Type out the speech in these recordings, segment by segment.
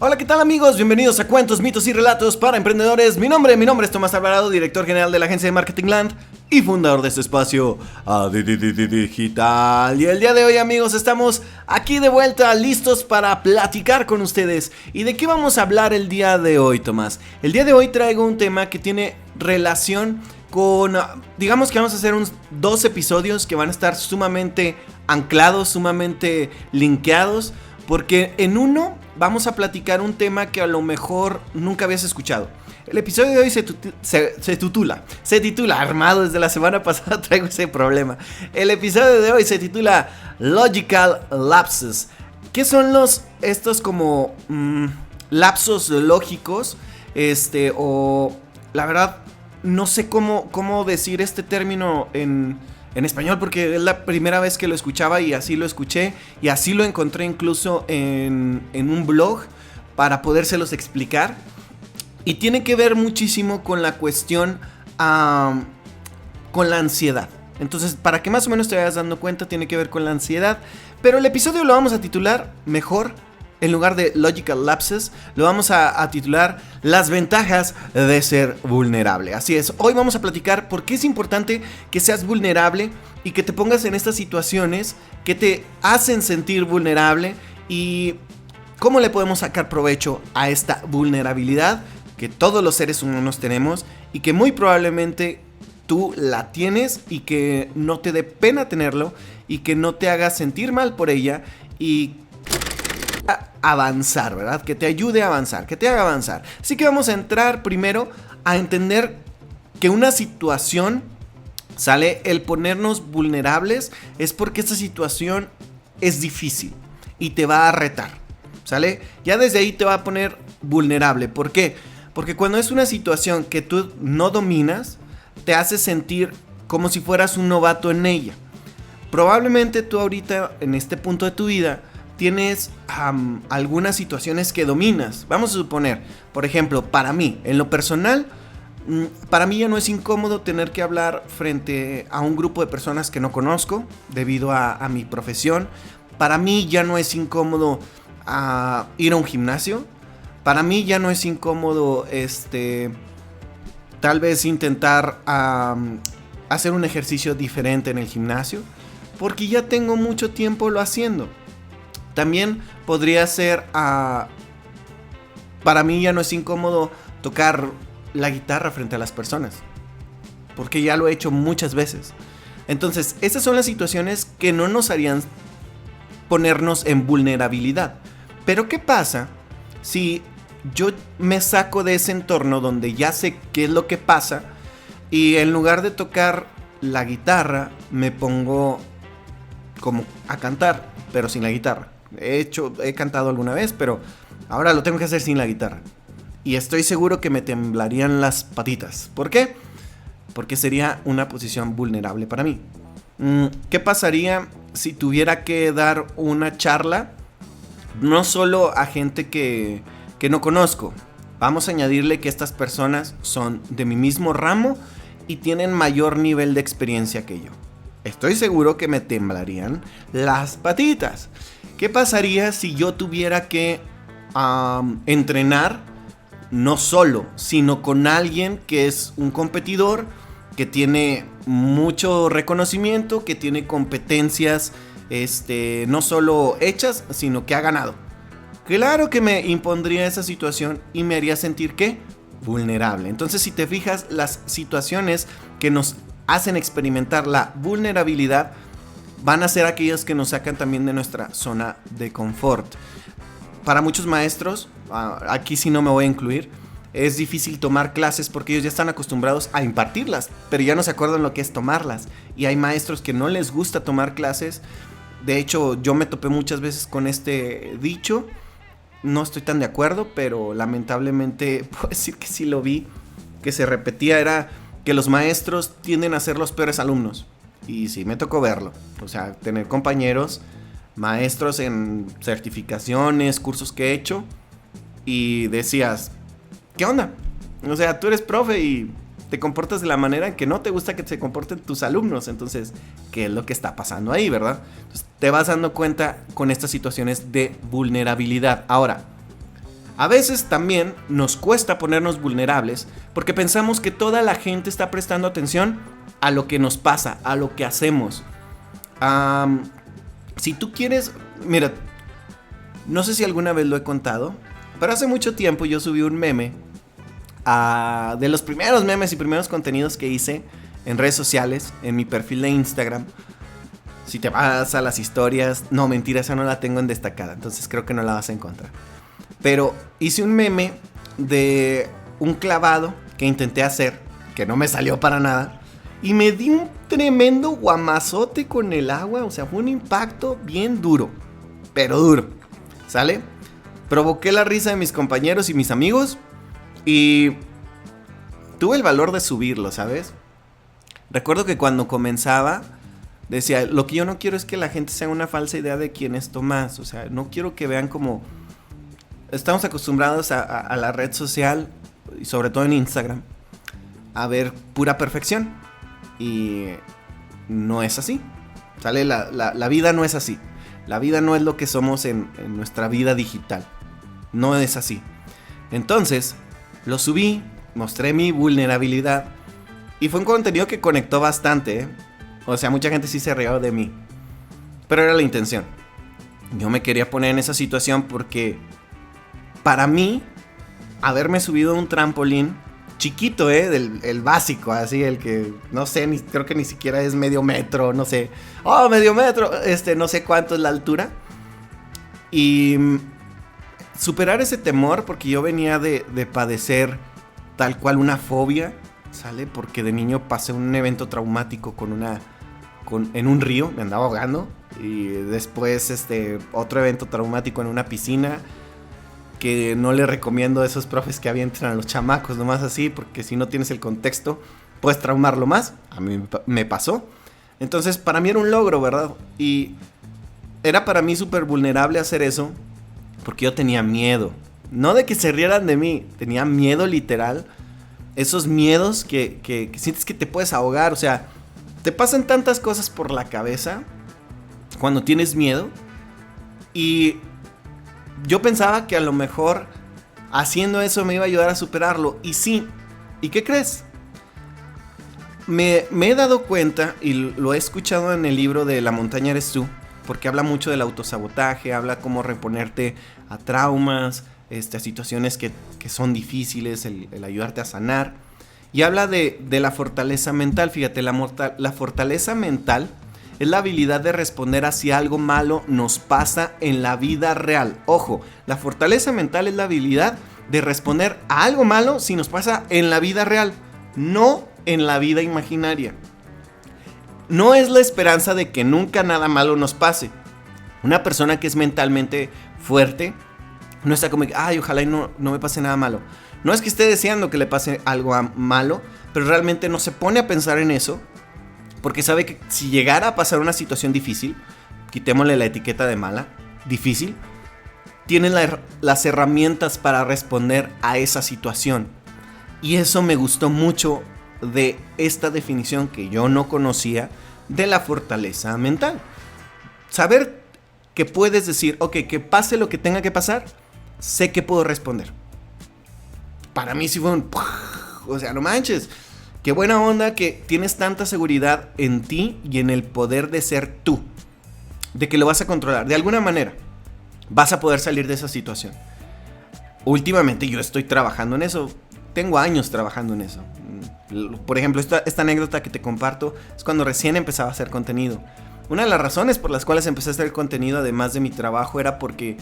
Hola, ¿qué tal amigos? Bienvenidos a Cuentos, Mitos y Relatos para Emprendedores. Mi nombre es Tomás Alvarado, director general de la agencia de Marketing Land y fundador de este espacio digital. Y el día de hoy, amigos, estamos aquí de vuelta, listos para platicar con ustedes. ¿Y de qué vamos a hablar el día de hoy, Tomás? El día de hoy traigo un tema que tiene relación con, digamos que vamos a hacer unos 2 episodios que van a estar sumamente anclados, sumamente linkeados, porque en uno vamos a platicar un tema que a lo mejor nunca habías escuchado. El episodio de hoy se titula, armado desde la semana pasada, traigo ese problema. El episodio de hoy se titula Logical Lapses. ¿Qué son estos como lapsos lógicos? O la verdad no sé cómo decir este término en español, porque es la primera vez que lo escuchaba y así lo escuché y así lo encontré incluso en un blog para podérselos explicar. Y tiene que ver muchísimo con la cuestión, con la ansiedad. Entonces, para que más o menos te vayas dando cuenta, tiene que ver con la ansiedad. Pero el episodio lo vamos a titular mejor. En lugar de Logical Lapses, lo vamos a titular Las ventajas de ser vulnerable. Así es, hoy vamos a platicar por qué es importante que seas vulnerable y que te pongas en estas situaciones que te hacen sentir vulnerable y cómo le podemos sacar provecho a esta vulnerabilidad que todos los seres humanos tenemos y que muy probablemente tú la tienes y que no te dé pena tenerlo y que no te haga sentir mal por ella y avanzar, ¿verdad? Que te ayude a avanzar, que te haga avanzar. Así que vamos a entrar primero a entender que una situación, ¿sale? El ponernos vulnerables es porque esta situación es difícil y te va a retar, ¿sale? Ya desde ahí te va a poner vulnerable. ¿Por qué? Porque cuando es una situación que tú no dominas, te hace sentir como si fueras un novato en ella. Probablemente tú ahorita, en este punto de tu vida, tienes algunas situaciones que dominas. Vamos a suponer, por ejemplo, para mí, en lo personal, para mí ya no es incómodo tener que hablar frente a un grupo de personas que no conozco debido a mi profesión. Para mí ya no es incómodo ir a un gimnasio. Para mí ya no es incómodo tal vez intentar hacer un ejercicio diferente en el gimnasio, porque ya tengo mucho tiempo lo haciendo. También podría ser, para mí ya no es incómodo tocar la guitarra frente a las personas, porque ya lo he hecho muchas veces. Entonces, esas son las situaciones que no nos harían ponernos en vulnerabilidad. Pero ¿qué pasa si yo me saco de ese entorno donde ya sé qué es lo que pasa y en lugar de tocar la guitarra me pongo como a cantar, pero sin la guitarra? He cantado alguna vez, pero ahora lo tengo que hacer sin la guitarra. Y estoy seguro que me temblarían las patitas. ¿Por qué? Porque sería una posición vulnerable para mí. ¿Qué pasaría si tuviera que dar una charla? No solo a gente que no conozco. Vamos a añadirle que estas personas son de mi mismo ramo y tienen mayor nivel de experiencia que yo. Estoy seguro que me temblarían las patitas. ¿Qué pasaría si yo tuviera que entrenar no solo, sino con alguien que es un competidor, que tiene mucho reconocimiento, que tiene competencias no solo hechas, sino que ha ganado? Claro que me impondría esa situación y me haría sentir, ¿qué? Vulnerable. Entonces, si te fijas, las situaciones que nos hacen experimentar la vulnerabilidad van a ser aquellas que nos sacan también de nuestra zona de confort. Para muchos maestros, aquí sí no me voy a incluir, es difícil tomar clases porque ellos ya están acostumbrados a impartirlas, pero ya no se acuerdan lo que es tomarlas. Y hay maestros que no les gusta tomar clases. De hecho, yo me topé muchas veces con este dicho. No estoy tan de acuerdo, pero lamentablemente puedo decir que sí lo vi, que se repetía, era que los maestros tienden a ser los peores alumnos. Y sí me tocó verlo, o sea, tener compañeros, maestros en certificaciones, cursos que he hecho, y decías, ¿qué onda? O sea, tú eres profe y te comportas de la manera en que no te gusta que se comporten tus alumnos. Entonces, ¿qué es lo que está pasando ahí, verdad? Entonces, te vas dando cuenta con estas situaciones de vulnerabilidad. Ahora, A veces también nos cuesta ponernos vulnerables porque pensamos que toda la gente está prestando atención a lo que nos pasa, a lo que hacemos. Si tú quieres, mira, no sé si alguna vez lo he contado, pero hace mucho tiempo yo subí un meme, de los primeros memes y primeros contenidos que hice en redes sociales, en mi perfil de Instagram. Si te vas a las historias, no, mentira, esa no la tengo en destacada, entonces creo que no la vas a encontrar. Pero hice un meme de un clavado que intenté hacer, que no me salió para nada, y me di un tremendo guamazote con el agua. O sea, fue un impacto bien duro, pero duro, ¿sale? Provoqué la risa de mis compañeros y mis amigos, y tuve el valor de subirlo, ¿sabes? Recuerdo que cuando comenzaba decía, lo que yo no quiero es que la gente se haga una falsa idea de quién es Tomás. O sea, no quiero que vean como... Estamos acostumbrados a la red social, y sobre todo en Instagram, a ver pura perfección. Y no es así, ¿sale? La vida no es así. La vida no es lo que somos en nuestra vida digital. No es así. Entonces, lo subí, mostré mi vulnerabilidad, y fue un contenido que conectó bastante, ¿eh? O sea, mucha gente sí se rió de mí, pero era la intención. Yo me quería poner en esa situación porque... Para mí, haberme subido a un trampolín chiquito, el básico, así, el que, no sé, creo que ni siquiera es medio metro, no sé. ¡Oh, medio metro! No sé cuánto es la altura. Y superar ese temor, porque yo venía de padecer tal cual una fobia, ¿sale? Porque de niño pasé un evento traumático en un río, me andaba ahogando. Y después, otro evento traumático en una piscina, que no le recomiendo a esos profes que avientan a los chamacos nomás así, porque si no tienes el contexto puedes traumarlo más. A mí me pasó. Entonces para mí era un logro, ¿verdad? Y era para mí súper vulnerable hacer eso, porque yo tenía miedo. No de que se rieran de mí, tenía miedo literal. Esos miedos que sientes que te puedes ahogar. O sea, te pasan tantas cosas por la cabeza cuando tienes miedo. Y yo pensaba que a lo mejor haciendo eso me iba a ayudar a superarlo. Y sí. ¿Y qué crees? Me he dado cuenta, y lo he escuchado en el libro de La montaña eres tú, porque habla mucho del autosabotaje, habla cómo reponerte a traumas, a situaciones que son difíciles, el ayudarte a sanar. Y habla de la fortaleza mental. Fíjate, la fortaleza mental es la habilidad de responder a si algo malo nos pasa en la vida real. Ojo, la fortaleza mental es la habilidad de responder a algo malo si nos pasa en la vida real, no en la vida imaginaria. No es la esperanza de que nunca nada malo nos pase. Una persona que es mentalmente fuerte no está como, ay, ojalá y no me pase nada malo. No es que esté deseando que le pase algo malo, pero realmente no se pone a pensar en eso, porque sabe que si llegara a pasar una situación difícil, quitémosle la etiqueta de mala, difícil, tiene las herramientas para responder a esa situación. Y eso me gustó mucho de esta definición que yo no conocía de la fortaleza mental. Saber que puedes decir, ok, que pase lo que tenga que pasar, sé que puedo responder. Para mí sí fue un... O sea, no manches. Qué buena onda que tienes tanta seguridad en ti y en el poder de ser tú. De que lo vas a controlar. De alguna manera vas a poder salir de esa situación. Últimamente yo estoy trabajando en eso. Tengo años trabajando en eso. Por ejemplo, esta anécdota que te comparto es cuando recién empezaba a hacer contenido. Una de las razones por las cuales empecé a hacer contenido, además de mi trabajo, era porque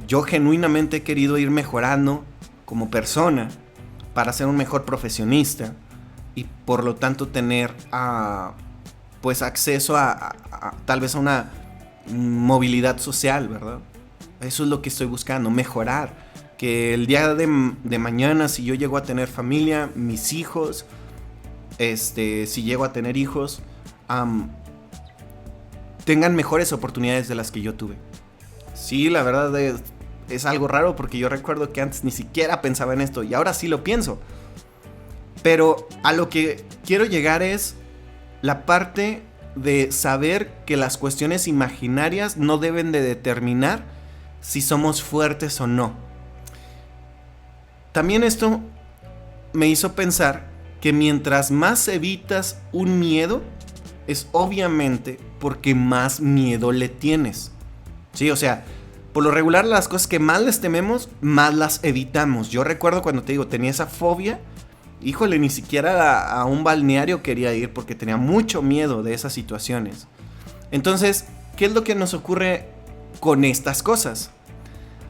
yo genuinamente he querido ir mejorando como persona para ser un mejor profesionista y por lo tanto tener pues acceso a tal vez a una movilidad social, ¿verdad? Eso es lo que estoy buscando, mejorar. Que el día de mañana, si yo llego a tener familia, mis hijos, si llego a tener hijos, tengan mejores oportunidades de las que yo tuve. Sí, la verdad es algo raro porque yo recuerdo que antes ni siquiera pensaba en esto y ahora sí lo pienso. Pero a lo que quiero llegar es la parte de saber que las cuestiones imaginarias no deben de determinar si somos fuertes o no. también esto me hizo pensar que mientras más evitas un miedo, es obviamente porque más miedo le tienes. Sí, o sea, por lo regular las cosas que más les tememos, más las evitamos. Yo recuerdo cuando te digo, tenía esa fobia, híjole, ni siquiera a un balneario quería ir porque tenía mucho miedo de esas situaciones. Entonces, ¿qué es lo que nos ocurre con estas cosas?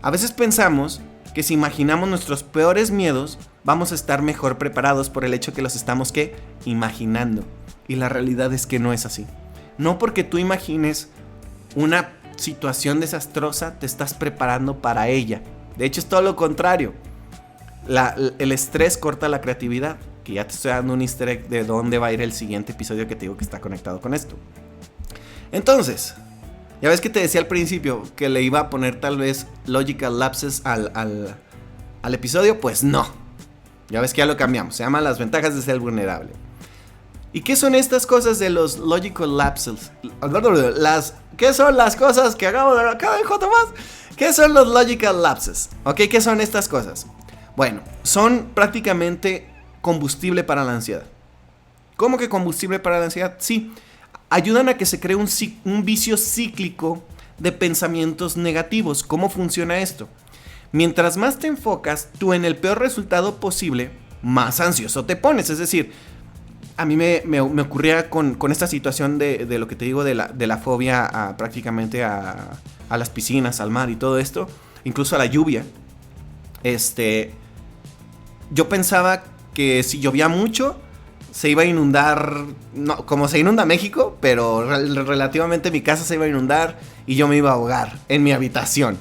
A veces pensamos que si imaginamos nuestros peores miedos, vamos a estar mejor preparados por el hecho que los estamos, ¿qué? Imaginando. Y la realidad es que no es así. No porque tú imagines una situación desastrosa, te estás preparando para ella. De hecho, es todo lo contrario. El estrés corta la creatividad. Que ya te estoy dando un easter egg de dónde va a ir el siguiente episodio que te digo que está conectado con esto. Entonces, ya ves que te decía al principio que le iba a poner tal vez logical lapses al episodio. Pues no. Ya ves que ya lo cambiamos. Se llama las ventajas de ser vulnerable. ¿Y qué son estas cosas de los logical lapses? ¿Qué son las cosas que acabo de más? ¿Qué son los logical lapses? ¿Ok? ¿Qué son estas cosas? Bueno, son prácticamente combustible para la ansiedad. ¿Cómo que combustible para la ansiedad? Sí, ayudan a que se cree un vicio cíclico de pensamientos negativos. ¿Cómo funciona esto? Mientras más te enfocas tú en el peor resultado posible, más ansioso te pones. Es decir, a mí me ocurría con esta situación de lo que te digo de la fobia prácticamente a las piscinas, al mar y todo esto, incluso a la lluvia. Yo pensaba que si llovía mucho se iba a inundar, no, como se inunda México, pero relativamente mi casa se iba a inundar y yo me iba a ahogar en mi habitación.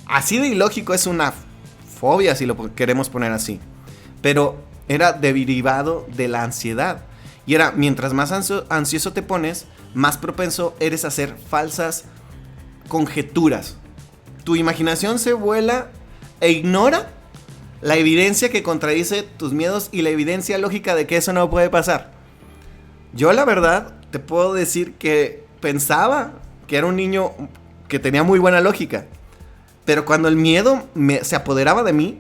Así de ilógico es una fobia, si lo queremos poner así. Pero era derivado de la ansiedad. Y era, mientras más ansioso te pones, más propenso eres a hacer falsas conjeturas. Tu imaginación se vuela e ignora la evidencia que contradice tus miedos y la evidencia lógica de que eso no puede pasar. Yo la verdad te puedo decir que pensaba que era un niño que tenía muy buena lógica. Pero cuando el miedo se apoderaba de mí,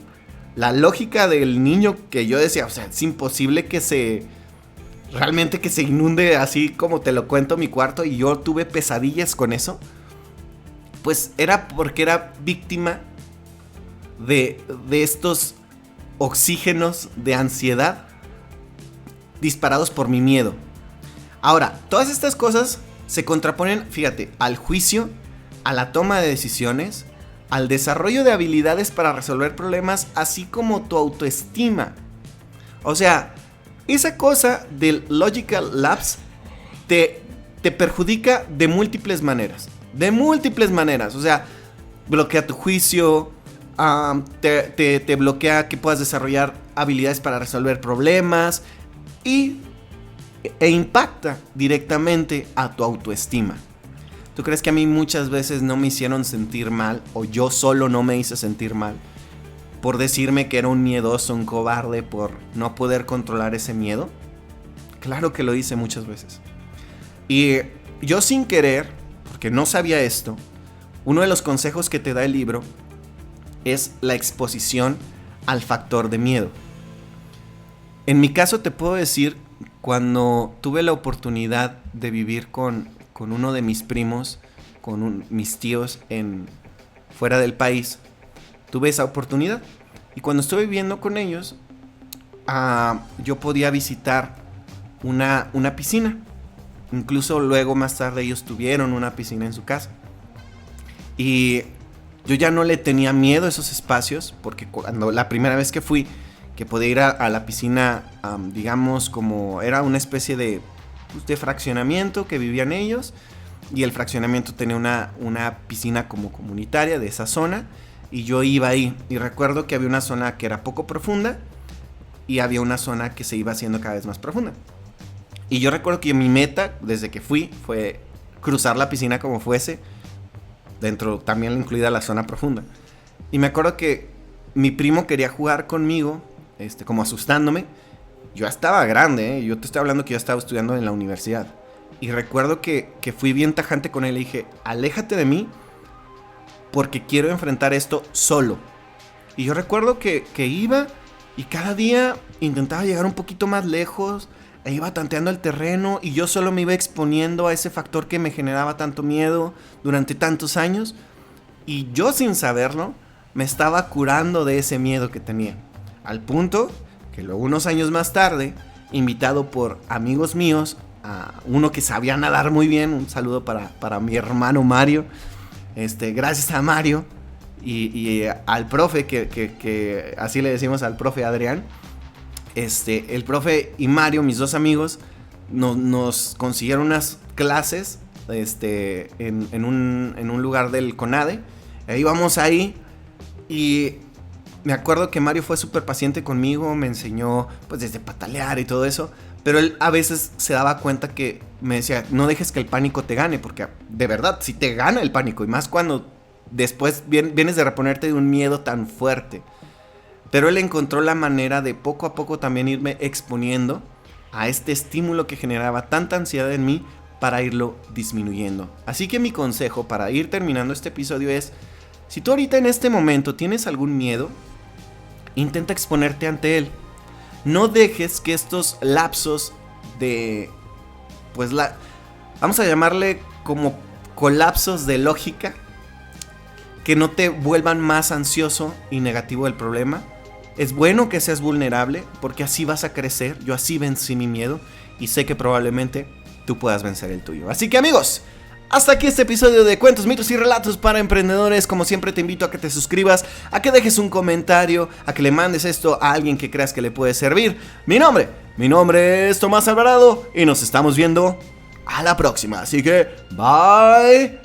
la lógica del niño que yo decía, o sea, es imposible realmente que se inunde así como te lo cuento mi cuarto, y yo tuve pesadillas con eso, pues era porque era víctima de estos oxígenos de ansiedad disparados por mi miedo. Ahora, todas estas cosas se contraponen, fíjate, al juicio, a la toma de decisiones, al desarrollo de habilidades para resolver problemas, así como tu autoestima. O sea, esa cosa del logical lapse te perjudica de múltiples maneras. De múltiples maneras. O sea, bloquea tu juicio, te bloquea que puedas desarrollar habilidades para resolver problemas e impacta directamente a tu autoestima. ¿Tú crees que a mí muchas veces no me hicieron sentir mal, o yo solo no me hice sentir mal por decirme que era un miedoso, un cobarde, por no poder controlar ese miedo? Claro que lo hice muchas veces. Y yo sin querer, porque no sabía esto, uno de los consejos que te da el libro es la exposición al factor de miedo. En mi caso te puedo decir, cuando tuve la oportunidad de vivir con uno de mis primos, mis tíos fuera del país, tuve esa oportunidad. Y cuando estuve viviendo con ellos, yo podía visitar una piscina. Incluso luego más tarde ellos tuvieron una piscina en su casa. Y yo ya no le tenía miedo a esos espacios, porque cuando la primera vez que fui, que podía ir a la piscina, digamos como era una especie de fraccionamiento que vivían ellos, y el fraccionamiento tenía una piscina como comunitaria de esa zona, y yo iba ahí, y recuerdo que había una zona que era poco profunda y había una zona que se iba haciendo cada vez más profunda. Y yo recuerdo que mi meta desde que fui fue cruzar la piscina como fuese, dentro también incluida la zona profunda. Y me acuerdo que mi primo quería jugar conmigo, como asustándome. Yo estaba grande, yo te estoy hablando que yo estaba estudiando en la universidad. Y recuerdo que fui bien tajante con él y dije, aléjate de mí porque quiero enfrentar esto solo. Y yo recuerdo que iba y cada día intentaba llegar un poquito más lejos, e iba tanteando el terreno y yo solo me iba exponiendo a ese factor que me generaba tanto miedo durante tantos años. Y yo, sin saberlo, me estaba curando de ese miedo que tenía. Al punto que luego, unos años más tarde, invitado por amigos míos, a uno que sabía nadar muy bien, un saludo para mi hermano Mario, gracias a Mario y al profe, que así le decimos al profe Adrián, el profe y Mario, mis dos amigos, nos consiguieron unas clases en un lugar del CONADE. Íbamos ahí y me acuerdo que Mario fue súper paciente conmigo, me enseñó pues desde patalear y todo eso, pero él a veces se daba cuenta que me decía, no dejes que el pánico te gane, porque de verdad, si te gana el pánico, y más cuando después vienes de reponerte de un miedo tan fuerte. Pero él encontró la manera de poco a poco también irme exponiendo a este estímulo que generaba tanta ansiedad en mí para irlo disminuyendo. Así que mi consejo para ir terminando este episodio es, si tú ahorita en este momento tienes algún miedo, intenta exponerte ante él. No dejes que estos lapsos de, pues vamos a llamarle como colapsos de lógica, que no te vuelvan más ansioso y negativo del problema. Es bueno que seas vulnerable, porque así vas a crecer. Yo así vencí mi miedo y sé que probablemente tú puedas vencer el tuyo. Así que, amigos, hasta aquí este episodio de Cuentos, Mitos y Relatos para Emprendedores. Como siempre, te invito a que te suscribas, a que dejes un comentario, a que le mandes esto a alguien que creas que le puede servir. Mi nombre es Tomás Alvarado y nos estamos viendo a la próxima. Así que, bye.